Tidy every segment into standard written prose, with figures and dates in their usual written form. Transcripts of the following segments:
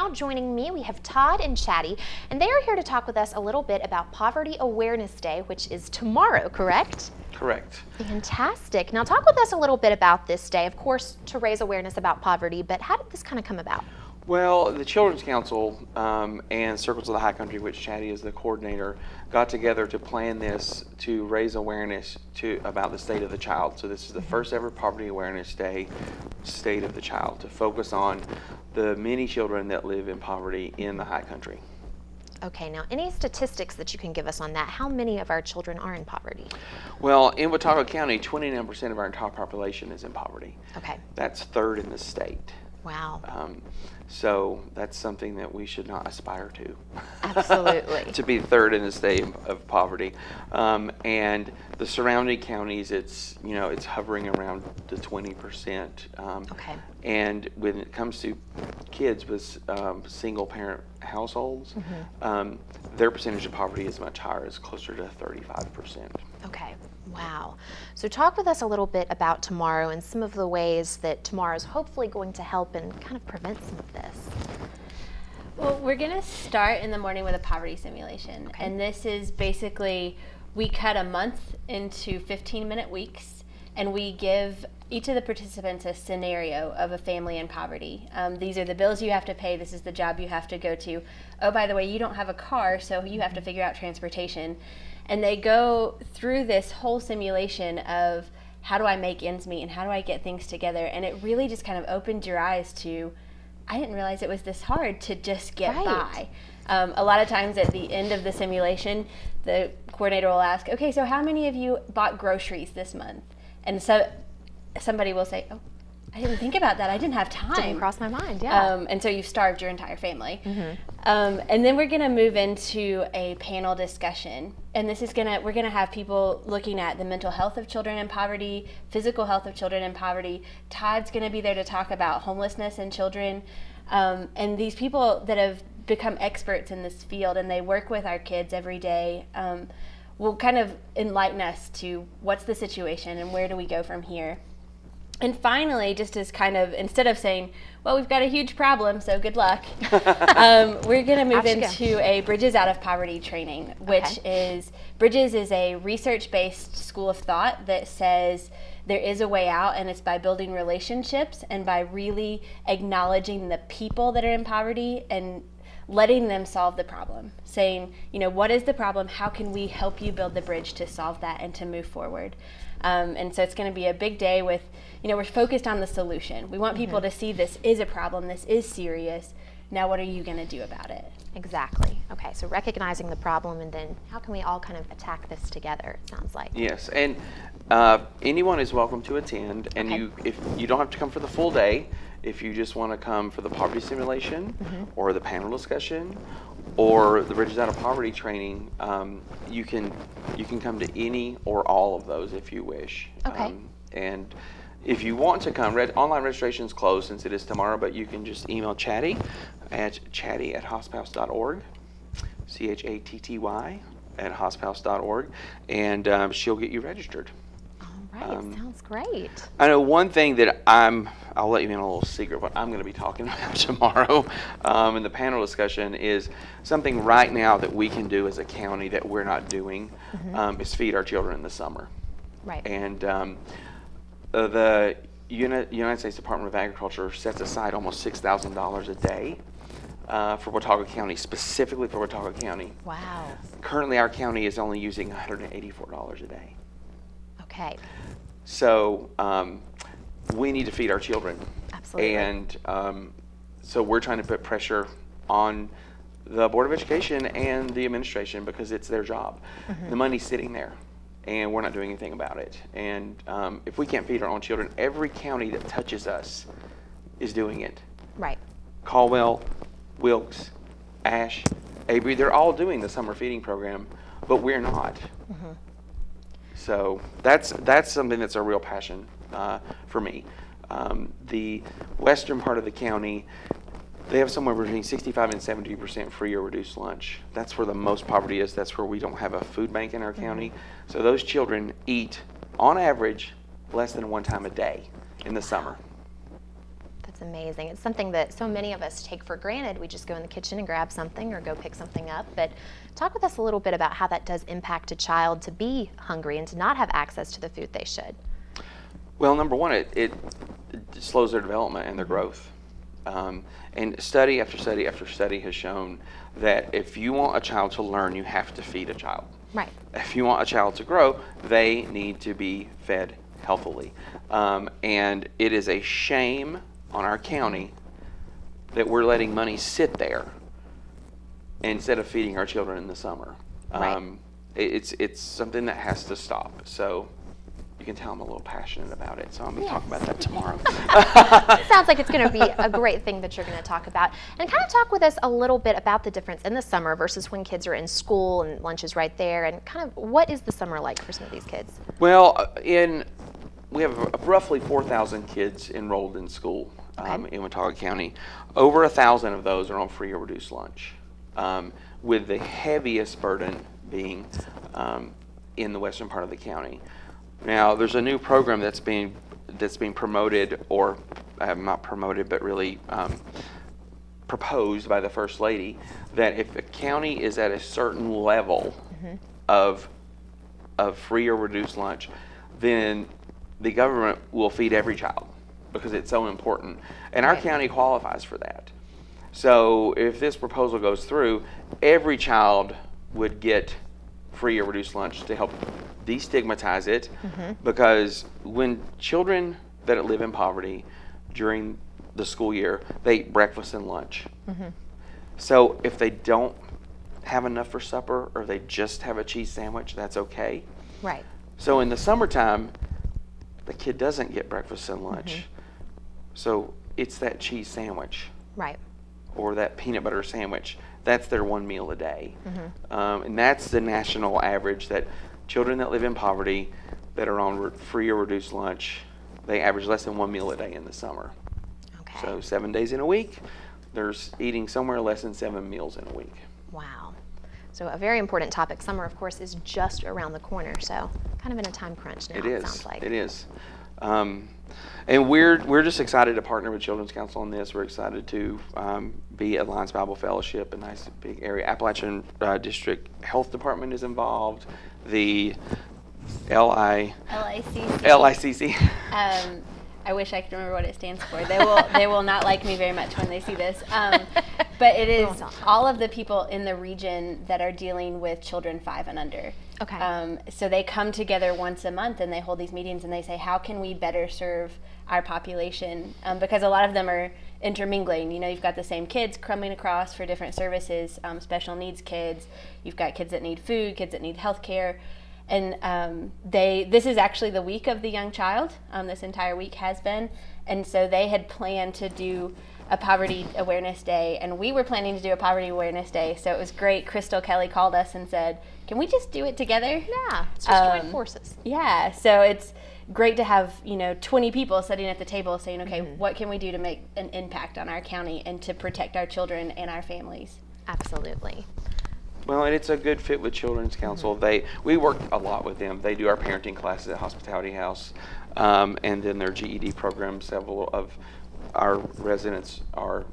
now joining me, we have Todd and Chatty, and they are here to talk with us a little bit about Poverty Awareness Day, which is tomorrow, correct? Correct. Fantastic. Now talk with us a little bit about this day, of course, to raise awareness about poverty, but how did this kind of come about? Well, the Children's Council and Circles of the High Country, which Chatty is the coordinator, got together to plan this to raise awareness about the state of the child. So this is the first ever Poverty Awareness Day, State of the Child, to focus on the many children that live in poverty in the High Country. Okay, now any statistics that you can give us on that? How many of our children are in poverty? Well, in Watauga County, 29% of our entire population is in poverty. Okay. That's third in the state. Wow. So that's something that we should not aspire to. Absolutely. To be third in the state of poverty. And the surrounding counties, it's hovering around the 20%. Okay. And when it comes to kids with single parent households, their percentage of poverty is much higher. It's closer to 35%. Okay. Wow. So talk with us a little bit about tomorrow and some of the ways that tomorrow is hopefully going to help and kind of prevent some of this. Well, we're going to start in the morning with a poverty simulation. Okay. And this is basically, we cut a month into 15-minute weeks, and we give each of the participants a scenario of a family in poverty. These are the bills you have to pay. This is the job you have to go to. Oh, by the way, you don't have a car, so you have to figure out transportation. And they go through this whole simulation of how do I make ends meet and how do I get things together. And it really just kind of opened your eyes to, I didn't realize it was this hard to just get by. A lot of times at the end of the simulation, the coordinator will ask, okay, so how many of you bought groceries this month? And so somebody will say, oh, I didn't think about that. I didn't have time. Didn't cross my mind, yeah. And so you've starved your entire family. And then we're going to move into a panel discussion. And this is we're going to have people looking at the mental health of children in poverty, physical health of children in poverty. Todd's going to be there to talk about homelessness in children. And these people that have become experts in this field and they work with our kids every day will kind of enlighten us to what's the situation and where do we go from here. And finally, just as kind of, instead of saying, well, we've got a huge problem, so good luck, we're going to move into a Bridges Out of Poverty training, which is, Bridges is a research-based school of thought that says there is a way out, and it's by building relationships and by really acknowledging the people that are in poverty and letting them solve the problem, saying, what is the problem? How can we help you build the bridge to solve that and to move forward? And so it's going to be a big day with, we're focused on the solution. We want people to see this is a problem, this is serious. Now what are you going to do about it? Exactly. Okay, so recognizing the problem and then how can we all kind of attack this together, it sounds like. Yes, and anyone is welcome to attend, and if you don't have to come for the full day. If you just want to come for the poverty simulation or the panel discussion or the Bridges Out of Poverty training, you can come to any or all of those if you wish. Okay. And if you want to come, online registration is closed since it is tomorrow, but you can just email Chatty at chatty@hospice.org, CHATTY @hospice.org, and she'll get you registered. Right, sounds great. I know one thing that I'll let you in a little secret, what I'm going to be talking about tomorrow in the panel discussion is something right now that we can do as a county that we're not doing is feed our children in the summer. Right. And the United States Department of Agriculture sets aside almost $6,000 a day for Watauga County, specifically for Watauga County. Wow. Currently, our county is only using $184 a day. Okay. So we need to feed our children. Absolutely. And so we're trying to put pressure on the Board of Education and the administration because it's their job. The money's sitting there and we're not doing anything about it. And if we can't feed our own children, every county that touches us is doing it. Right. Caldwell, Wilkes, Ashe, Avery, they're all doing the summer feeding program, but we're not. So that's something that's a real passion for me. The western part of the county, they have somewhere between 65 and 70% free or reduced lunch. That's where the most poverty is. That's where we don't have a food bank in our county. So those children eat, on average, less than one time a day in the summer. That's amazing. It's something that so many of us take for granted. We just go in the kitchen and grab something or go pick something up. But talk with us a little bit about how that does impact a child to be hungry and to not have access to the food they should. Well, number one, it slows their development and their growth. And study after study after study has shown that if you want a child to learn, you have to feed a child. Right. If you want a child to grow, they need to be fed healthily. And it is a shame on our county that we're letting money sit there instead of feeding our children in the summer. Right. It's something that has to stop. So you can tell I'm a little passionate about it, so I'm going to talk about that tomorrow. It sounds like it's going to be a great thing that you're going to talk about. And kind of talk with us a little bit about the difference in the summer versus when kids are in school and lunch is right there, and kind of what is the summer like for some of these kids? Well, we have roughly 4,000 kids enrolled in school in Watauga County. Over 1,000 of those are on free or reduced lunch, with the heaviest burden being in the western part of the county. Now, there's a new program that's being promoted, or not promoted, but really proposed by the First Lady, that if a county is at a certain level of free or reduced lunch, then the government will feed every child because it's so important. And our county qualifies for that. So if this proposal goes through, every child would get free or reduced lunch to help destigmatize it, because when children that live in poverty during the school year, they eat breakfast and lunch. So if they don't have enough for supper, or they just have a cheese sandwich, that's okay. Right. So in the summertime, the kid doesn't get breakfast and lunch. So it's that cheese sandwich. Right. Or that peanut butter sandwich. That's their one meal a day. And that's the national average, that children that live in poverty that are on free or reduced lunch, they average less than one meal a day in the summer. Okay. So 7 days in a week, they're eating somewhere less than 7 meals in a week. Wow. So a very important topic. Summer, of course, is just around the corner, so kind of in a time crunch now, it sounds like. It is. And we're just excited to partner with Children's Council on this. We're excited to be at Lions Bible Fellowship, a nice big area. Appalachian District Health Department is involved. The LICC. I wish I could remember what it stands for. They will not like me very much when they see this. But it is all of the people in the region that are dealing with children 5 and under. Okay. So they come together once a month and they hold these meetings and they say, how can we better serve our population? Because a lot of them are intermingling. You know, you've got the same kids coming across for different services, special needs kids. You've got kids that need food, kids that need health care. And this is actually the week of the young child. This entire week has been. And so they had planned to do a poverty awareness day, and we were planning to do a poverty awareness day. So it was great. Crystal Kelly called us and said, can we just do it together? Yeah, it's just join forces. Yeah, so it's great to have 20 people sitting at the table saying, okay, what can we do to make an impact on our county and to protect our children and our families? Absolutely. Well, and it's a good fit with Children's Council. We work a lot with them. They do our parenting classes at Hospitality House, and then their GED program. Several of our residents are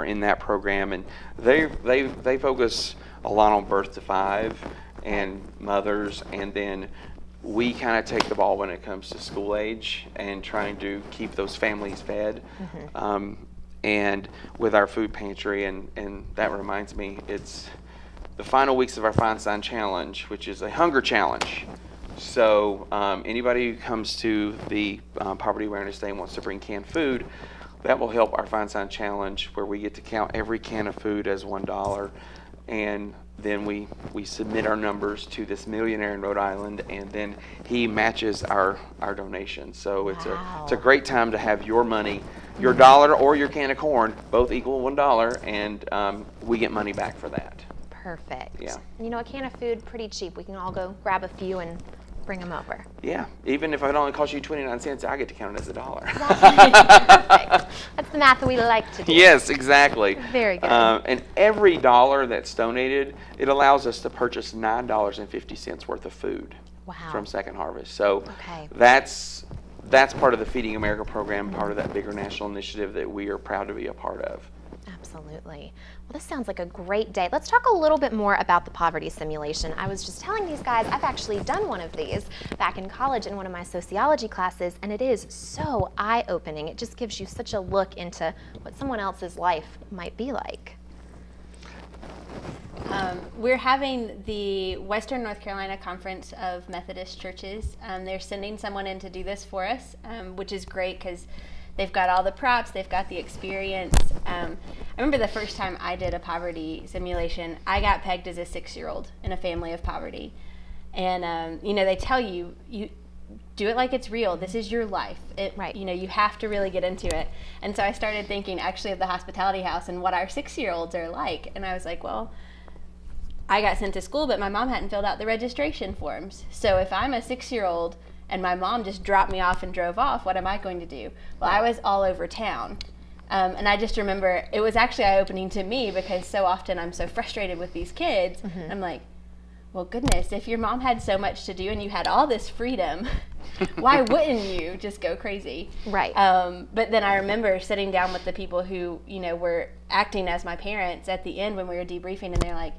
in that program, and they focus a lot on birth to 5 and mothers, and then we kind of take the ball when it comes to school age and trying to keep those families fed. And with our food pantry, and that reminds me, it's the final weeks of our Feinstein Challenge, which is a hunger challenge. So anybody who comes to the Poverty Awareness Day and wants to bring canned food, that will help our Feinstein Challenge, where we get to count every can of food as $1. And then we submit our numbers to this millionaire in Rhode Island, and then he matches our donation. So it's a great time to have your money, your dollar or your can of corn, both equal $1, and we get money back for that. Perfect. Yeah. A can of food, pretty cheap. We can all go grab a few and bring them over. Yeah. Even if it only costs you 29 cents, I get to count it as $1. Perfect. That's the math we like to do. Yes, exactly. Very good. And every dollar that's donated, it allows us to purchase $9.50 worth of food from Second Harvest. So that's that's part of the Feeding America program, part of that bigger national initiative that we are proud to be a part of. Absolutely. Well, this sounds like a great day. Let's talk a little bit more about the poverty simulation. I was just telling these guys, I've actually done one of these back in college in one of my sociology classes, and it is so eye-opening. It just gives you such a look into what someone else's life might be like. We're having the Western North Carolina Conference of Methodist Churches. They're sending someone in to do this for us, which is great because they've got all the props, they've got the experience. I remember the first time I did a poverty simulation, I got pegged as a 6-year-old in a family of poverty. And, you know, they tell you, you do it like it's real. This is your life. Right. You know, you have to really get into it. And so I started thinking actually of the hospitality house and what our 6-year-olds are like. And I was like, well, I got sent to school, but my mom hadn't filled out the registration forms. So if I'm a 6-year-old and my mom just dropped me off and drove off, what am I going to do? Well, I was all over town. And I just remember it was actually eye-opening to me because so often I'm so frustrated with these kids. Mm-hmm. I'm like, well, goodness, if your mom had so much to do and you had all this freedom, why wouldn't you just go crazy? Right. But then I remember sitting down with the people who, you know, were acting as my parents at the end when we were debriefing, and they're like,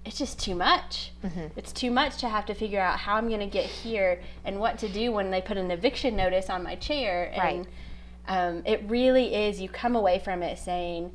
it's just too much. Mm-hmm. It's too much to have to figure out how I'm going to get here and what to do when they put an eviction notice on my chair. And right. It really is, you come away from it saying,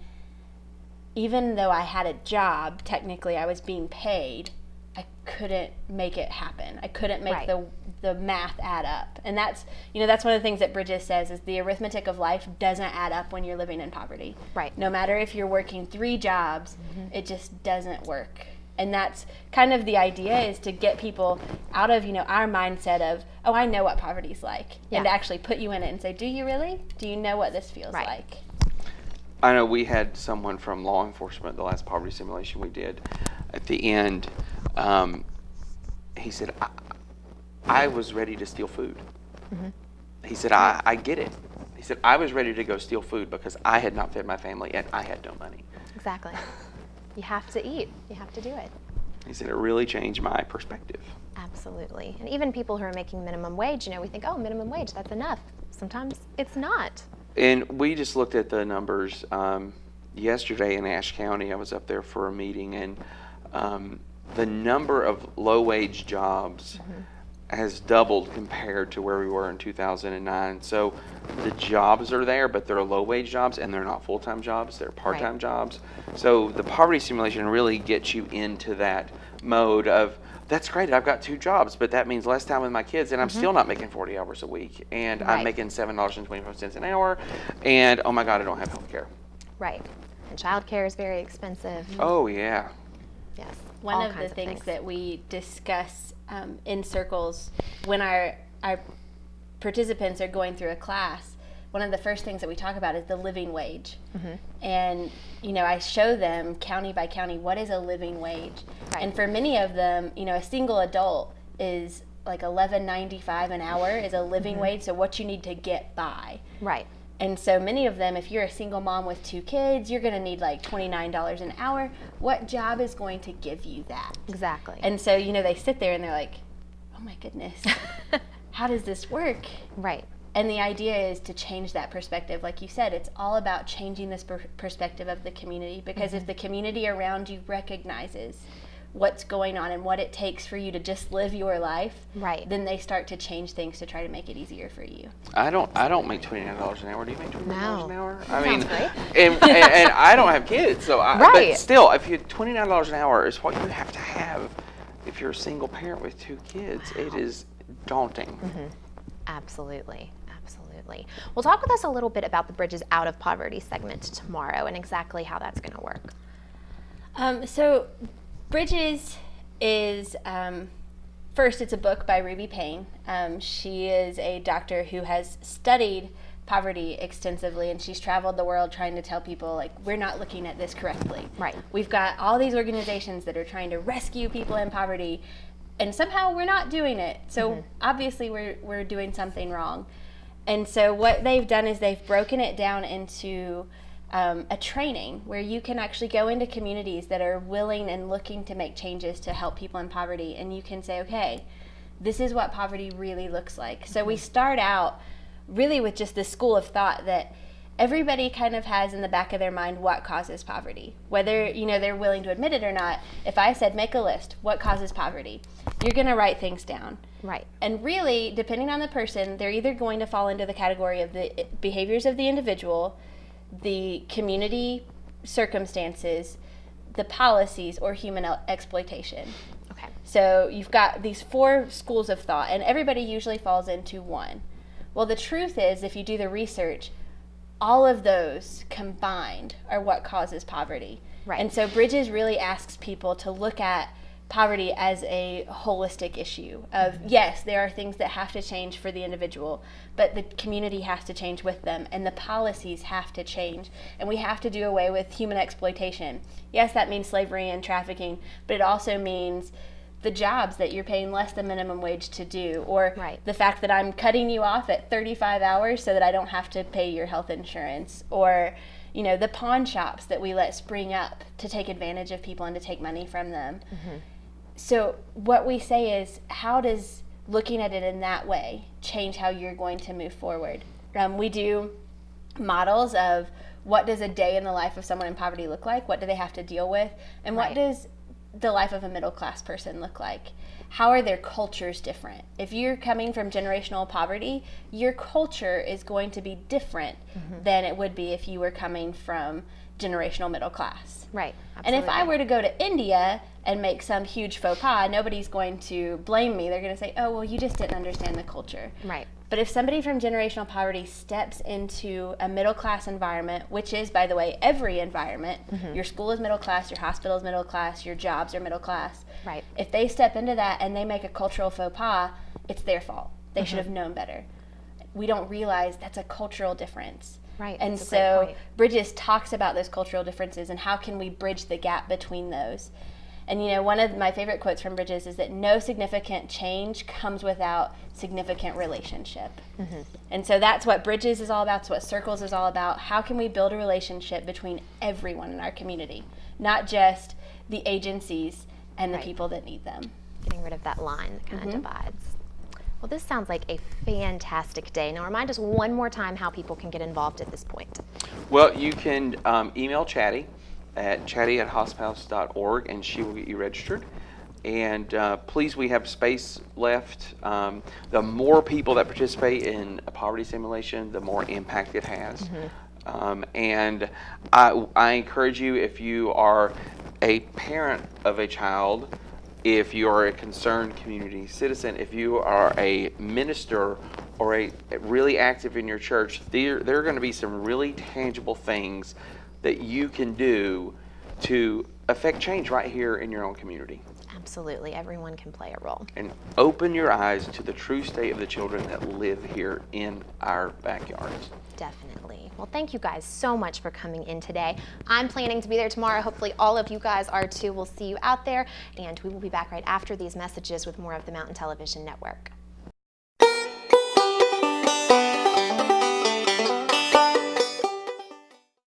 even though I had a job, technically I was being paid, I couldn't make it happen. I couldn't make right. the math add up. And that's, you know, that's one of the things that Bridges says is the arithmetic of life doesn't add up when you're living in poverty. Right. No matter if you're working 3 jobs, mm-hmm. it just doesn't work. And that's kind of the idea, is to get people out of, you know, our mindset of, oh, I know what poverty's like. Yeah. And to actually put you in it and say, do you really? Do you know what this feels right. like? I know we had someone from law enforcement, the last poverty simulation we did, at the end, he said, I was ready to steal food. Mm-hmm. He said, I get it. He said, I was ready to go steal food because I had not fed my family and I had no money. Exactly. You have to eat. You have to do it. He said it really changed my perspective. Absolutely. And even people who are making minimum wage, you know, we think, oh, minimum wage, that's enough. Sometimes it's not. And we just looked at the numbers yesterday in Ashe County. I was up there for a meeting, and the number of low-wage jobs mm-hmm. has doubled compared to where we were in 2009. So the jobs are there, but they're low-wage jobs, and they're not full-time jobs. They're part-time right. jobs. So the poverty simulation really gets you into that mode of, that's great, I've got 2 jobs, but that means less time with my kids, and I'm mm-hmm. still not making 40 hours a week, and right. I'm making $7.25 an hour, and oh my God, I don't have health care. Right. And child care is very expensive. Oh, yeah. Yes. One of the things that we discuss in circles when our participants are going through a class, one of the first things that we talk about is the living wage. Mm-hmm. And, you know, I show them county by county, what is a living wage? Right. And for many of them, you know, a single adult is like $11.95 an hour is a living mm-hmm. wage, so what you need to get by. Right. And so many of them, if you're a single mom with 2 kids, you're going to need like $29 an hour. What job is going to give you that? Exactly. And so, you know, they sit there and they're like, oh my goodness, how does this work? Right. And the idea is to change that perspective. Like you said, it's all about changing this perspective of the community, because mm-hmm. if the community around you recognizes what's going on and what it takes for you to just live your life, right, then they start to change things to try to make it easier for you. I don't make $29 an hour. Do you make $29 an hour? I mean, and I don't have kids, so right. But still, if you $29 an hour is what you have to have if you're a single parent with 2 kids, it is daunting. Mm-hmm. Absolutely. Absolutely. Well, talk with us a little bit about the Bridges Out of Poverty segment tomorrow and exactly how that's going to work. So Bridges is, first, it's a book by Ruby Payne. She is a doctor who has studied poverty extensively, and she's traveled the world trying to tell people, like, we're not looking at this correctly. Right. We've got all these organizations that are trying to rescue people in poverty, and somehow we're not doing it. So mm-hmm. obviously we're doing something wrong. And so what they've done is they've broken it down into a training where you can actually go into communities that are willing and looking to make changes to help people in poverty, and you can say, okay, this is what poverty really looks like. So we start out really with just this school of thought that everybody kind of has in the back of their mind what causes poverty. Whether, they're willing to admit it or not, if I said make a list, what causes poverty, you're going to write things down. Right. And really, depending on the person, they're either going to fall into the category of the behaviors of the individual, the community circumstances, the policies, or human exploitation. Okay. So you've got these 4 schools of thought, and everybody usually falls into one. Well, the truth is, if you do the research, all of those combined are what causes poverty. Right. And so Bridges really asks people to look at poverty as a holistic issue of, yes, there are things that have to change for the individual, but the community has to change with them, and the policies have to change, and we have to do away with human exploitation. Yes, that means slavery and trafficking, but it also means the jobs that you're paying less than minimum wage to do, or the fact that I'm cutting you off at 35 hours so that I don't have to pay your health insurance, or the pawn shops that we let spring up to take advantage of people and to take money from them. So what we say is, how does looking at it in that way change how you're going to move forward? We do models of what does a day in the life of someone in poverty look like, what do they have to deal with, and what does the life of a middle class person look like? How are their cultures different? If you're coming from generational poverty, your culture is going to be different than it would be if you were coming from generational middle class. Right. Absolutely. And if I were to go to India and make some huge faux pas, nobody's going to blame me. They're going to say, oh, well, you just didn't understand the culture. Right. But if somebody from generational poverty steps into a middle class environment, which is, by the way, every environment, your school is middle class, your hospital is middle class, your jobs are middle class. Right. If they step into that and they make a cultural faux pas, it's their fault. They should have known better. We don't realize that's a cultural difference. Right. And that's a great so point. Bridges talks about those cultural differences and how can we bridge the gap between those. And one of my favorite quotes from Bridges is that no significant change comes without significant relationship. And so that's what Bridges is all about. It's what Circles is all about. How can we build a relationship between everyone in our community, not just the agencies and the people that need them. Getting rid of that line that kind of divides. Well, this sounds like a fantastic day. Now, remind us one more time how people can get involved at this point. Well, you can email Chatty at chatty@hospice.org, and she will get you registered. And please, we have space left. The more people that participate in a poverty simulation, the more impact it has. And I encourage you, if you are a parent of a child, if you are a concerned community citizen, if you are a minister or a really active in your church, there are going to be some really tangible things that you can do to affect change right here in your own community. Absolutely. Everyone can play a role. And open your eyes to the true state of the children that live here in our backyards. Definitely. Well, thank you guys so much for coming in today. I'm planning to be there tomorrow. Hopefully all of you guys are too. We'll see you out there, and we will be back right after these messages with more of the Mountain Television Network.